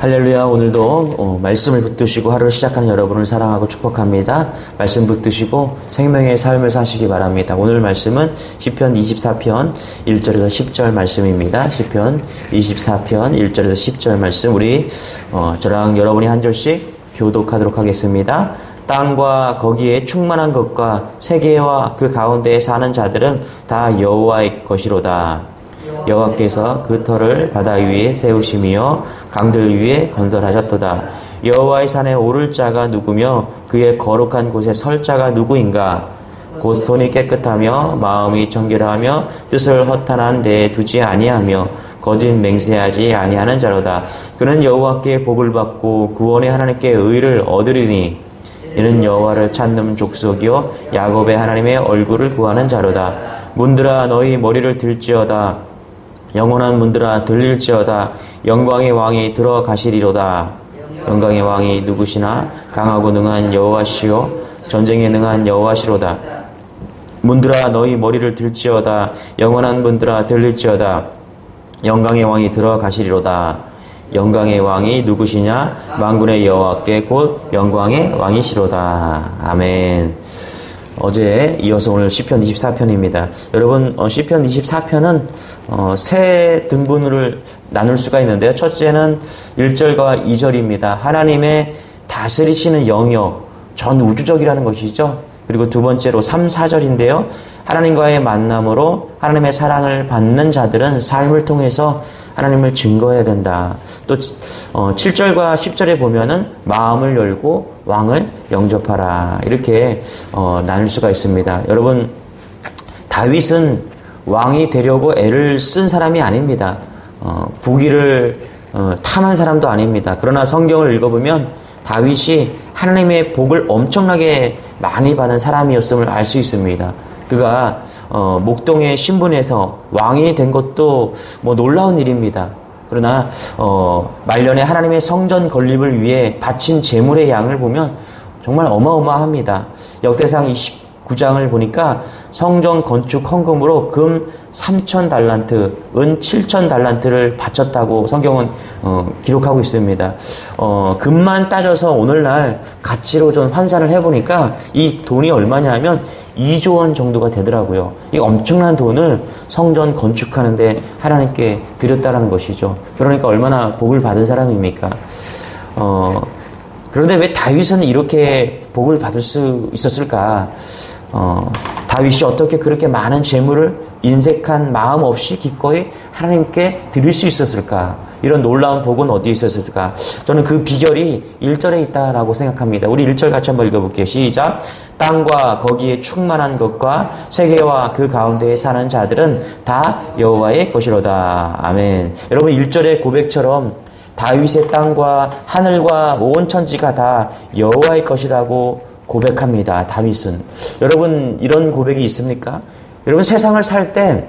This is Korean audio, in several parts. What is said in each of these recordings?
할렐루야. 오늘도 말씀을 붙드시고 하루를 시작하는 여러분을 사랑하고 축복합니다. 말씀 붙드시고 생명의 삶을 사시기 바랍니다. 오늘 말씀은 시편 24편 1절에서 10절 말씀입니다. 시편 24편 1절에서 10절 말씀, 우리 저랑 여러분이 한 절씩 교독하도록 하겠습니다. 땅과 거기에 충만한 것과 세계와 그 가운데에 사는 자들은 다 여호와의 것이로다. 여호와께서 그 터를 바다 위에 세우시며 강들 위에 건설하셨도다. 여호와의 산에 오를 자가 누구며 그의 거룩한 곳에 설 자가 누구인가? 곧 손이 깨끗하며 마음이 정결하며 뜻을 허탄한 데에 두지 아니하며 거짓 맹세하지 아니하는 자로다. 그는 여호와께 복을 받고 구원의 하나님께 의를 얻으리니 이는 여호와를 찾는 족속이요 야곱의 하나님의 얼굴을 구하는 자로다. 문들아 너희 머리를 들지어다. 영원한 문들아 들릴지어다. 영광의 왕이 들어가시리로다. 영광의 왕이 누구시나? 강하고 능한 여호와시요 전쟁에 능한 여호와시로다. 문들아 너희 머리를 들지어다. 영원한 문들아 들릴지어다. 영광의 왕이 들어가시리로다. 영광의 왕이 누구시냐? 만군의 여호와께 곧 영광의 왕이시로다. 아멘. 어제에 이어서 오늘 시편 24편입니다. 여러분, 시편 24편은 세 등분을 나눌 수가 있는데요. 첫째는 1절과 2절입니다. 하나님의 다스리시는 영역, 전 우주적이라는 것이죠. 그리고 두 번째로 3, 4절인데요. 하나님과의 만남으로 하나님의 사랑을 받는 자들은 삶을 통해서 하나님을 증거해야 된다. 또 7절과 10절에 보면은 마음을 열고 왕을 영접하라. 이렇게 나눌 수가 있습니다. 여러분, 다윗은 왕이 되려고 애를 쓴 사람이 아닙니다. 부귀를 탐한 사람도 아닙니다. 그러나 성경을 읽어보면 다윗이 하나님의 복을 엄청나게 많이 받은 사람이었음을 알 수 있습니다. 그가 목동의 신분에서 왕이 된 것도 놀라운 일입니다. 그러나 말년에 하나님의 성전 건립을 위해 바친 제물의 양을 보면 정말 어마어마합니다. 역대상 29장을 보니까 성전 건축 헌금으로 금 3,000달란트, 은 7,000달란트를 바쳤다고 성경은 기록하고 있습니다. 금만 따져서 오늘날 가치로 좀 환산을 해보니까 이 돈이 얼마냐 하면 2조 원 정도가 되더라고요. 이 엄청난 돈을 성전 건축하는데 하나님께 드렸다라는 것이죠. 그러니까 얼마나 복을 받은 사람입니까? 그런데 왜 다윗은 이렇게 복을 받을 수 있었을까? 다윗이 어떻게 그렇게 많은 재물을 인색한 마음 없이 기꺼이 하나님께 드릴 수 있었을까? 이런 놀라운 복은 어디에 있었을까? 저는 그 비결이 1절에 있다라고 생각합니다. 우리 1절 같이 한번 읽어볼게요. 시작. 땅과 거기에 충만한 것과 세계와 그 가운데에 사는 자들은 다 여호와의 것이로다. 아멘. 여러분, 1절의 고백처럼 다윗의 땅과 하늘과 온 천지가 다 여호와의 것이라고 고백합니다. 다윗은. 여러분, 이런 고백이 있습니까? 여러분, 세상을 살 때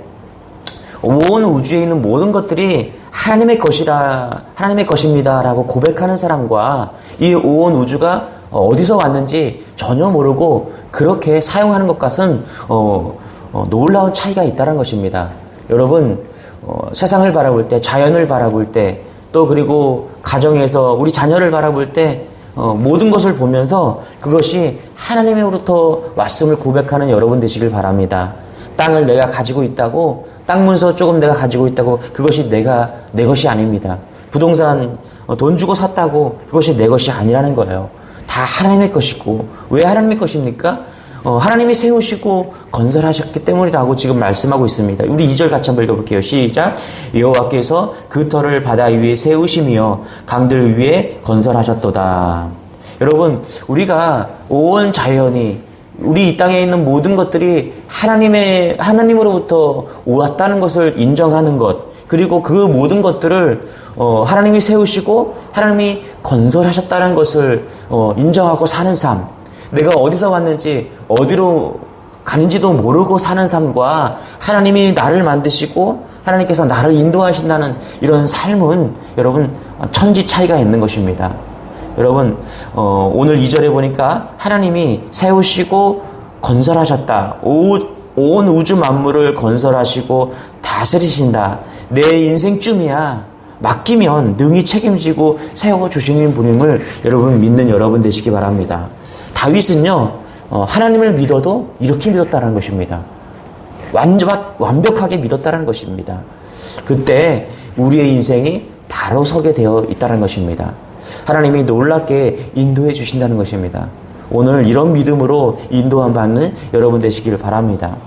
온 우주에 있는 모든 것들이 하나님의 것입니다 라고 고백하는 사람과 이 온 우주가 어디서 왔는지 전혀 모르고 그렇게 사용하는 것과는 놀라운 차이가 있다는 것입니다. 여러분, 세상을 바라볼 때, 자연을 바라볼 때, 또 그리고 가정에서 우리 자녀를 바라볼 때 모든 것을 보면서 그것이 하나님으로부터 왔음을 고백하는 여러분 되시길 바랍니다. 땅을 내가 가지고 있다고, 땅 문서 조금 내가 가지고 있다고 그것이 내 것이 아닙니다. 부동산 돈 주고 샀다고 그것이 내 것이 아니라는 거예요. 다 하나님의 것이고. 왜 하나님의 것입니까? 하나님이 세우시고 건설하셨기 때문이라고 지금 말씀하고 있습니다. 우리 2절 같이 한번 읽어볼게요. 시작. 여호와께서 그 터를 바다 위에 세우시며 강들 위에 건설하셨도다. 여러분, 우리가 온 자연이, 우리 이 땅에 있는 모든 것들이 하나님으로부터 왔다는 것을 인정하는 것, 그리고 그 모든 것들을 하나님이 세우시고 하나님이 건설하셨다는 것을 인정하고 사는 삶, 내가 어디서 왔는지 어디로 가는지도 모르고 사는 삶과 하나님이 나를 만드시고 하나님께서 나를 인도하신다는 이런 삶은 여러분 천지 차이가 있는 것입니다. 여러분, 오늘 2절에 보니까 하나님이 세우시고 건설하셨다. 온 우주 만물을 건설하시고 다스리신다. 내 인생쯤이야 맡기면 능히 책임지고 세워주시는 분임을 여러분 믿는 여러분 되시기 바랍니다. 다윗은요, 하나님을 믿어도 이렇게 믿었다는 것입니다. 완벽하게 믿었다는 것입니다. 그때 우리의 인생이 바로 서게 되어 있다는 것입니다. 하나님이 놀랍게 인도해 주신다는 것입니다. 오늘 이런 믿음으로 인도함 받는 여러분 되시기를 바랍니다.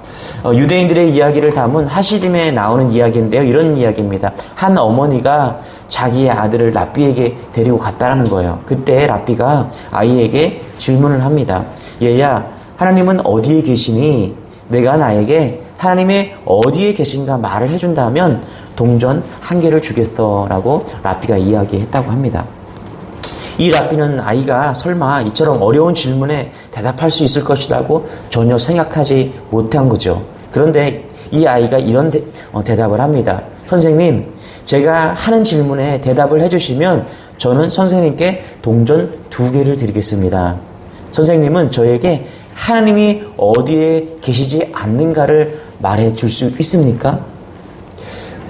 유대인들의 이야기를 담은 하시딤에 나오는 이야기인데요. 이런 이야기입니다. 한 어머니가 자기의 아들을 랍비에게 데리고 갔다라는 거예요. 그때 랍비가 아이에게 질문을 합니다. 얘야, 하나님은 어디에 계시니? 내가 나에게 하나님의 어디에 계신가 말을 해준다면 동전 1개를 주겠어 라고 랍비가 이야기했다고 합니다. 이 랍비는 아이가 설마 이처럼 어려운 질문에 대답할 수 있을 것이라고 전혀 생각하지 못한 거죠. 그런데 이 아이가 이런 대답을 합니다. 선생님, 제가 하는 질문에 대답을 해주시면 저는 선생님께 동전 2개를 드리겠습니다. 선생님은 저에게 하나님이 어디에 계시지 않는가를 말해 줄 수 있습니까?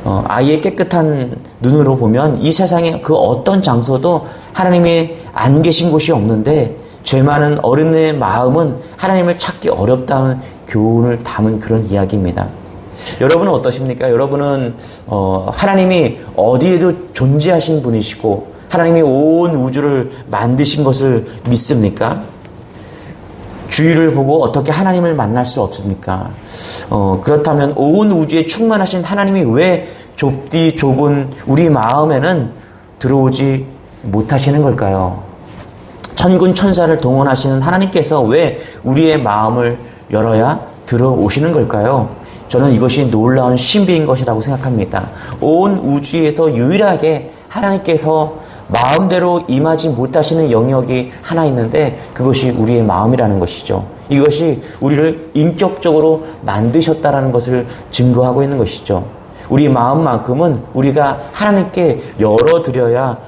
아이의 깨끗한 눈으로 보면 이 세상에 그 어떤 장소도 하나님이 안 계신 곳이 없는데 죄 많은 어른의 마음은 하나님을 찾기 어렵다는 교훈을 담은 그런 이야기입니다. 여러분은 어떠십니까? 여러분은 하나님이 어디에도 존재하신 분이시고 하나님이 온 우주를 만드신 것을 믿습니까? 주위를 보고 어떻게 하나님을 만날 수 없습니까? 그렇다면 온 우주에 충만하신 하나님이 왜 좁디 좁은 우리 마음에는 들어오지 못하시는 걸까요? 천군 천사를 동원하시는 하나님께서 왜 우리의 마음을 열어야 들어오시는 걸까요? 저는 이것이 놀라운 신비인 것이라고 생각합니다. 온 우주에서 유일하게 하나님께서 마음대로 임하지 못하시는 영역이 하나 있는데 그것이 우리의 마음이라는 것이죠. 이것이 우리를 인격적으로 만드셨다는 것을 증거하고 있는 것이죠. 우리 마음만큼은 우리가 하나님께 열어드려야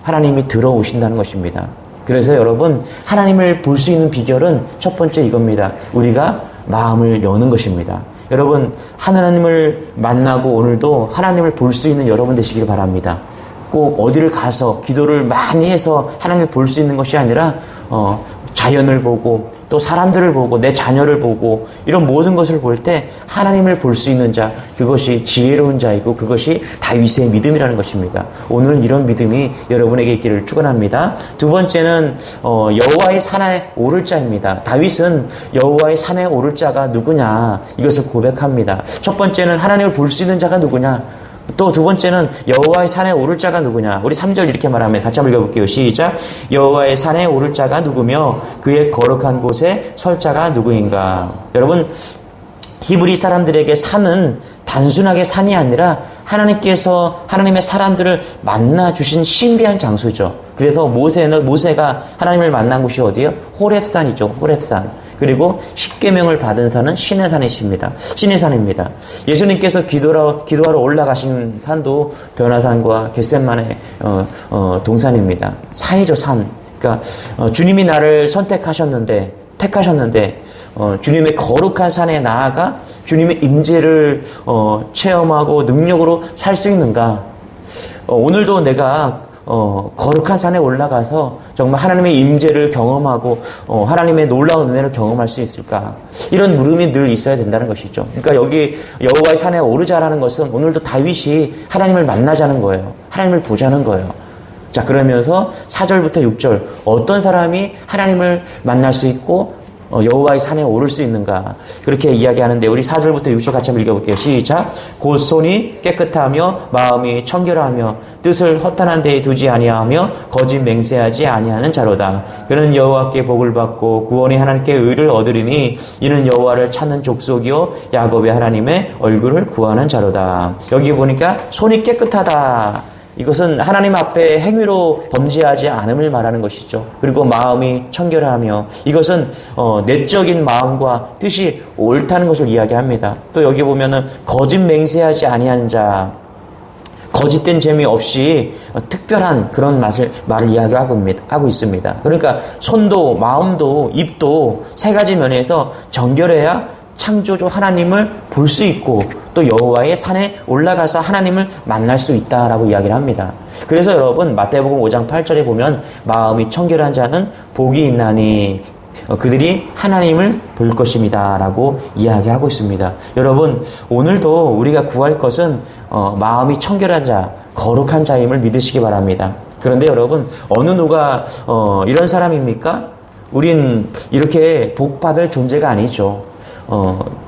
하나님이 들어오신다는 것입니다. 그래서 여러분, 하나님을 볼 수 있는 비결은 첫 번째 이겁니다. 우리가 마음을 여는 것입니다. 여러분, 하나님을 만나고 오늘도 하나님을 볼 수 있는 여러분 되시길 바랍니다. 꼭 어디를 가서 기도를 많이 해서 하나님을 볼 수 있는 것이 아니라 자연을 보고 또 사람들을 보고 내 자녀를 보고 이런 모든 것을 볼 때 하나님을 볼 수 있는 자, 그것이 지혜로운 자이고 그것이 다윗의 믿음이라는 것입니다. 오늘 이런 믿음이 여러분에게 있기를 축원합니다. 두 번째는 여호와의 산에 오를 자입니다. 다윗은 여호와의 산에 오를 자가 누구냐 이것을 고백합니다. 첫 번째는 하나님을 볼 수 있는 자가 누구냐, 또 두 번째는 여호와의 산에 오를 자가 누구냐. 우리 3절 이렇게 말하면 같이 한번 읽어볼게요. 시작. 여호와의 산에 오를 자가 누구며 그의 거룩한 곳에 설 자가 누구인가. 여러분, 히브리 사람들에게 산은 단순하게 산이 아니라 하나님께서 하나님의 사람들을 만나주신 신비한 장소죠. 그래서 모세가 하나님을 만난 곳이 어디예요? 호렙산이죠. 호렙산. 그리고 십계명을 받은 산은 신의 산이십니다. 신의 산입니다. 예수님께서 기도하러 올라가신 산도 변화산과 겟셋만의 동산입니다. 산이죠, 산. 그러니까 주님이 나를 택하셨는데 주님의 거룩한 산에 나아가 주님의 임재를 체험하고 능력으로 살 수 있는가? 오늘도 내가 거룩한 산에 올라가서 정말 하나님의 임재를 경험하고 하나님의 놀라운 은혜를 경험할 수 있을까? 이런 물음이 늘 있어야 된다는 것이죠. 그러니까 여기 여호와의 산에 오르자라는 것은 오늘도 다윗이 하나님을 만나자는 거예요. 하나님을 보자는 거예요. 자, 그러면서 4절부터 6절 어떤 사람이 하나님을 만날 수 있고 여호와의 산에 오를 수 있는가, 그렇게 이야기하는데 우리 4절부터 6절 같이 한번 읽어볼게요. 시작. 곧 손이 깨끗하며 마음이 청결하며 뜻을 허탄한 데에 두지 아니하며 거짓 맹세하지 아니하는 자로다. 그는 여호와께 복을 받고 구원의 하나님께 의를 얻으리니 이는 여호와를 찾는 족속이요 야곱의 하나님의 얼굴을 구하는 자로다. 여기 보니까 손이 깨끗하다. 이것은 하나님 앞에 행위로 범죄하지 않음을 말하는 것이죠. 그리고 마음이 청결하며, 이것은 내적인 마음과 뜻이 옳다는 것을 이야기합니다. 또 여기 보면은 거짓 맹세하지 아니하는 자, 거짓된 재미 없이 특별한 그런 말을 이야기하고 있습니다. 그러니까 손도 마음도 입도 세 가지 면에서 정결해야 창조주 하나님을 볼 수 있고 또 여호와의 산에 올라가서 하나님을 만날 수 있다라고 이야기를 합니다. 그래서 여러분 마태복음 5장 8절에 보면 마음이 청결한 자는 복이 있나니 그들이 하나님을 볼 것입니다 라고 이야기하고 있습니다. 여러분 오늘도 우리가 구할 것은 마음이 청결한 자, 거룩한 자임을 믿으시기 바랍니다. 그런데 여러분 어느 누가 이런 사람입니까? 우린 이렇게 복받을 존재가 아니죠.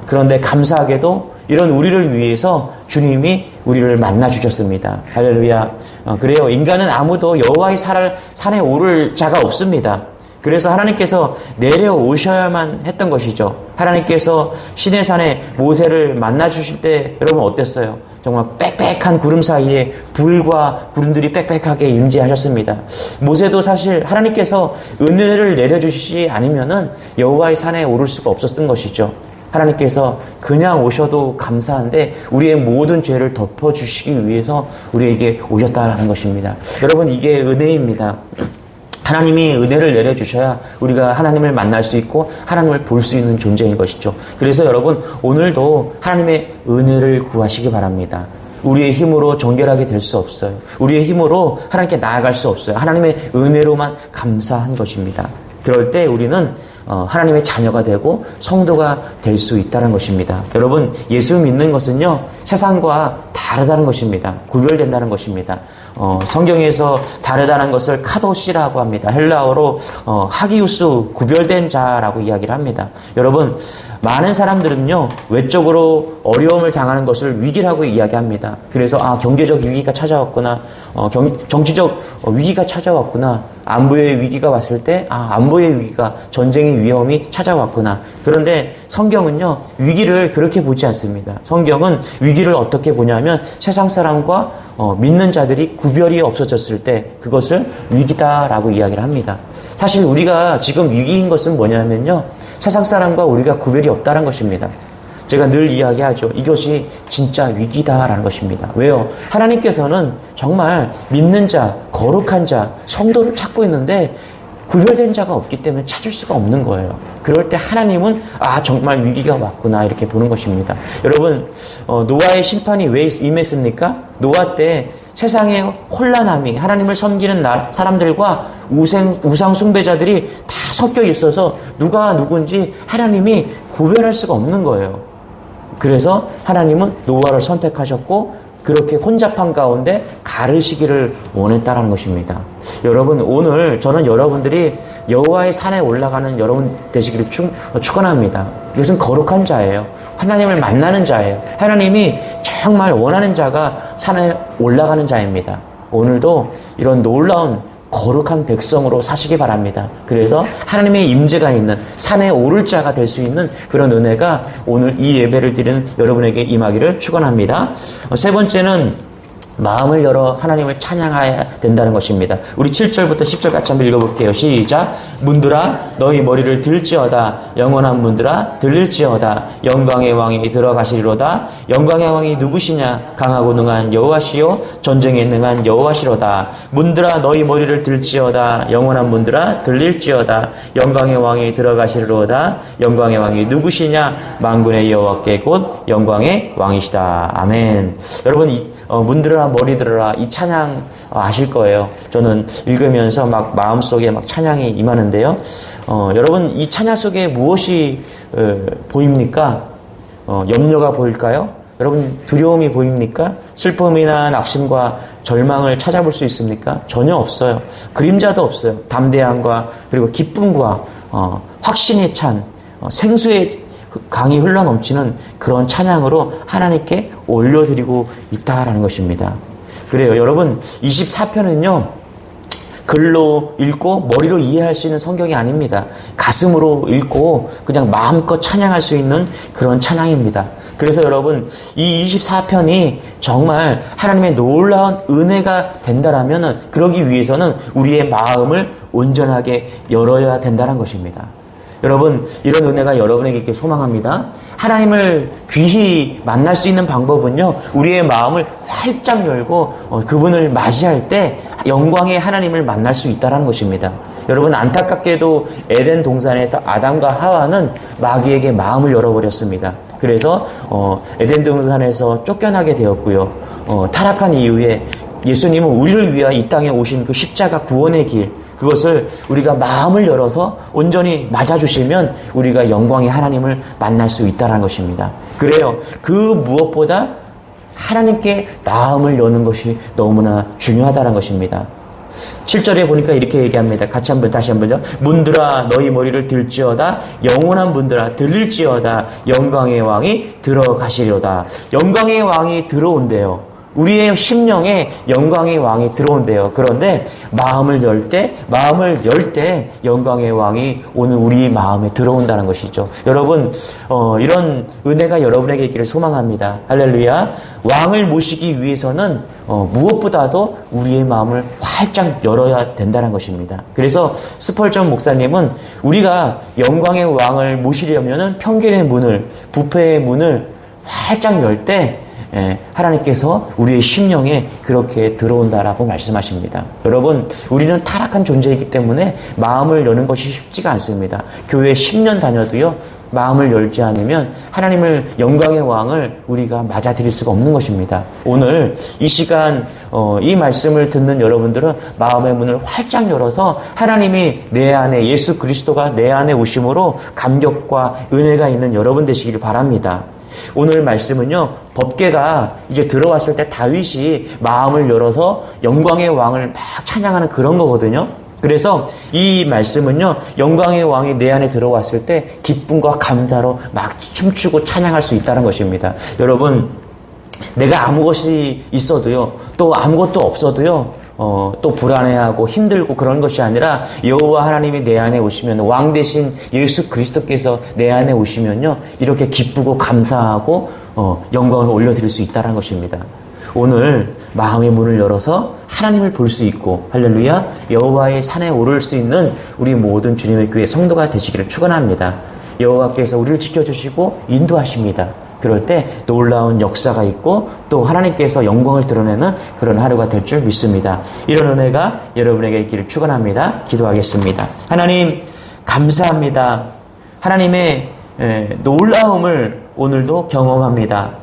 그런데 감사하게도 이런 우리를 위해서 주님이 우리를 만나 주셨습니다. 할렐루야. 그래요. 인간은 아무도 여호와의 산에 오를 자가 없습니다. 그래서 하나님께서 내려오셔야만 했던 것이죠. 하나님께서 시내산에 모세를 만나 주실 때 여러분 어땠어요? 정말 빽빽한 구름 사이에 불과 구름들이 빽빽하게 임재하셨습니다. 모세도 사실 하나님께서 은혜를 내려주시지 않으면은 여호와의 산에 오를 수가 없었던 것이죠. 하나님께서 그냥 오셔도 감사한데 우리의 모든 죄를 덮어주시기 위해서 우리에게 오셨다는 것입니다. 여러분 이게 은혜입니다. 하나님이 은혜를 내려주셔야 우리가 하나님을 만날 수 있고 하나님을 볼 수 있는 존재인 것이죠. 그래서 여러분 오늘도 하나님의 은혜를 구하시기 바랍니다. 우리의 힘으로 정결하게 될 수 없어요. 우리의 힘으로 하나님께 나아갈 수 없어요. 하나님의 은혜로만 감사한 것입니다. 그럴 때 우리는 하나님의 자녀가 되고 성도가 될 수 있다는 것입니다. 여러분 예수 믿는 것은요 세상과 다르다는 것입니다. 구별된다는 것입니다. 성경에서 다르다는 것을 카도시라고 합니다. 헬라어로 하기우스, 구별된 자라고 이야기를 합니다. 여러분 많은 사람들은요 외적으로 어려움을 당하는 것을 위기라고 이야기합니다. 그래서 경제적 위기가 찾아왔구나, 정치적 위기가 찾아왔구나, 안보의 위기가 왔을 때 안보의 위기가, 전쟁의 위험이 찾아왔구나. 그런데 성경은요 위기를 그렇게 보지 않습니다. 성경은 위기를 어떻게 보냐면 세상 사람과 믿는 자들이 구별이 없어졌을 때 그것을 위기다라고 이야기를 합니다. 사실 우리가 지금 위기인 것은 뭐냐면요 세상 사람과 우리가 구별이 없다는 것입니다. 제가 늘 이야기하죠. 이것이 진짜 위기다라는 것입니다. 왜요? 하나님께서는 정말 믿는 자, 거룩한 자, 성도를 찾고 있는데 구별된 자가 없기 때문에 찾을 수가 없는 거예요. 그럴 때 하나님은 정말 위기가 왔구나 이렇게 보는 것입니다. 여러분 노아의 심판이 왜 임했습니까? 노아 때 세상의 혼란함이 하나님을 섬기는 사람들과 우상 숭배자들이 다 섞여 있어서 누가 누군지 하나님이 구별할 수가 없는 거예요. 그래서 하나님은 노아를 선택하셨고 그렇게 혼잡한 가운데 가르시기를 원했다는 것입니다. 여러분 오늘 저는 여러분들이 여호와의 산에 올라가는 여러분 되시기를 축원합니다. 이것은 거룩한 자예요. 하나님을 만나는 자예요. 하나님이 정말 원하는 자가 산에 올라가는 자입니다. 오늘도 이런 놀라운 거룩한 백성으로 사시기 바랍니다. 그래서 하나님의 임재가 있는 산에 오를 자가 될 수 있는 그런 은혜가 오늘 이 예배를 드리는 여러분에게 임하기를 축원합니다. 세 번째는 마음을 열어 하나님을 찬양해야 된다는 것입니다. 우리 7절부터 10절 같이 한번 읽어볼게요. 시작. 문들아 너희 머리를 들지어다. 영원한 문들아 들릴지어다. 영광의 왕이 들어가시리로다. 영광의 왕이 누구시냐? 강하고 능한 여호와시요 전쟁에 능한 여호와시로다. 문들아 너희 머리를 들지어다. 영원한 문들아 들릴지어다. 영광의 왕이 들어가시리로다. 영광의 왕이 누구시냐? 만군의 여호와께 곧 영광의 왕이시다. 아멘. 여러분 문들아 머리 들어라 이 찬양 아실 거예요. 저는 읽으면서 막 마음속에 막 찬양이 임하는데요. 여러분 이 찬양 속에 무엇이 보입니까? 염려가 보일까요? 여러분 두려움이 보입니까? 슬픔이나 낙심과 절망을 찾아볼 수 있습니까? 전혀 없어요. 그림자도 없어요. 담대함과 그리고 기쁨과 확신에 찬 생수의 강이 흘러넘치는 그런 찬양으로 하나님께 올려드리고 있다라는 것입니다. 그래요. 여러분 24편은요 글로 읽고 머리로 이해할 수 있는 성경이 아닙니다. 가슴으로 읽고 그냥 마음껏 찬양할 수 있는 그런 찬양입니다. 그래서 여러분 이 24편이 정말 하나님의 놀라운 은혜가 된다라면 그러기 위해서는 우리의 마음을 온전하게 열어야 된다는 것입니다. 여러분 이런 은혜가 여러분에게 있길 소망합니다. 하나님을 귀히 만날 수 있는 방법은요 우리의 마음을 활짝 열고 그분을 맞이할 때 영광의 하나님을 만날 수 있다는 것입니다. 여러분, 안타깝게도 에덴 동산에서 아담과 하와는 마귀에게 마음을 열어버렸습니다. 그래서 에덴 동산에서 쫓겨나게 되었고요. 타락한 이후에 예수님은 우리를 위하여 이 땅에 오신 그 십자가 구원의 길, 그것을 우리가 마음을 열어서 온전히 맞아주시면 우리가 영광의 하나님을 만날 수 있다는 것입니다. 그래요. 그 무엇보다 하나님께 마음을 여는 것이 너무나 중요하다는 것입니다. 7절에 보니까 이렇게 얘기합니다. 다시 한번요. 문들아 너희 머리를 들지어다. 영원한 문들아 들릴지어다. 영광의 왕이 들어가시려다. 영광의 왕이 들어온대요. 우리의 심령에 영광의 왕이 들어온대요. 그런데 마음을 열 때 영광의 왕이 오늘 우리 마음에 들어온다는 것이죠. 여러분, 이런 은혜가 여러분에게 있기를 소망합니다. 할렐루야. 왕을 모시기 위해서는 무엇보다도 우리의 마음을 활짝 열어야 된다는 것입니다. 그래서 스펄전 목사님은 우리가 영광의 왕을 모시려면은 편견의 문을, 부패의 문을 활짝 열 때 하나님께서 우리의 심령에 그렇게 들어온다라고 말씀하십니다. 여러분, 우리는 타락한 존재이기 때문에 마음을 여는 것이 쉽지가 않습니다. 교회 10년 다녀도요, 마음을 열지 않으면 하나님을, 영광의 왕을 우리가 맞아들일 수가 없는 것입니다. 오늘 이 시간 이 말씀을 듣는 여러분들은 마음의 문을 활짝 열어서 하나님이 내 안에, 예수 그리스도가 내 안에 오심으로 감격과 은혜가 있는 여러분 되시기를 바랍니다. 오늘 말씀은요, 법궤가 이제 들어왔을 때 다윗이 마음을 열어서 영광의 왕을 막 찬양하는 그런 거거든요. 그래서 이 말씀은요, 영광의 왕이 내 안에 들어왔을 때 기쁨과 감사로 막 춤추고 찬양할 수 있다는 것입니다. 여러분, 내가 아무것이 있어도요, 또 아무것도 없어도요, 또 불안해하고 힘들고 그런 것이 아니라 여호와 하나님이 내 안에 오시면, 왕 대신 예수 그리스도께서 내 안에 오시면요, 이렇게 기쁘고 감사하고 영광을 올려드릴 수 있다는 것입니다. 오늘 마음의 문을 열어서 하나님을 볼 수 있고, 할렐루야, 여호와의 산에 오를 수 있는 우리 모든 주님의 교회 성도가 되시기를 축원합니다. 여호와께서 우리를 지켜주시고 인도하십니다. 그럴 때 놀라운 역사가 있고 또 하나님께서 영광을 드러내는 그런 하루가 될 줄 믿습니다. 이런 은혜가 여러분에게 있기를 축원합니다. 기도하겠습니다. 하나님, 감사합니다. 하나님의 놀라움을 오늘도 경험합니다.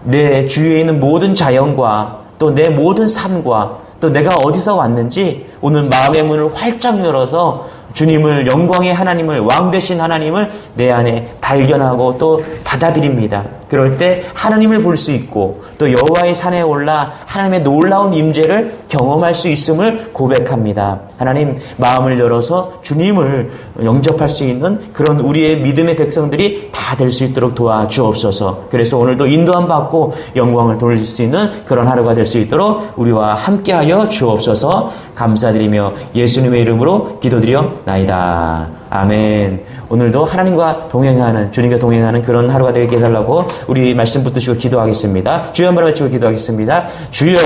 내 주위에 있는 모든 자연과 또 내 모든 삶과 또 내가 어디서 왔는지 오늘 마음의 문을 활짝 열어서 주님을, 영광의 하나님을, 왕 되신 하나님을 내 안에 발견하고 또 받아들입니다. 그럴 때 하나님을 볼 수 있고 또 여호와의 산에 올라 하나님의 놀라운 임재를 경험할 수 있음을 고백합니다. 하나님, 마음을 열어서 주님을 영접할 수 있는 그런 우리의 믿음의 백성들이 다 될 수 있도록 도와주옵소서. 그래서 오늘도 인도함 받고 영광을 돌릴 수 있는 그런 하루가 될 수 있도록 우리와 함께하여 주옵소서. 감사드리며 예수님의 이름으로 기도드려나이다. 아멘. 오늘도 하나님과 동행하는, 주님과 동행하는 그런 하루가 되게 해달라고 우리 말씀 붙드시고 기도하겠습니다. 주여 한번 외치고 기도하겠습니다. 주여.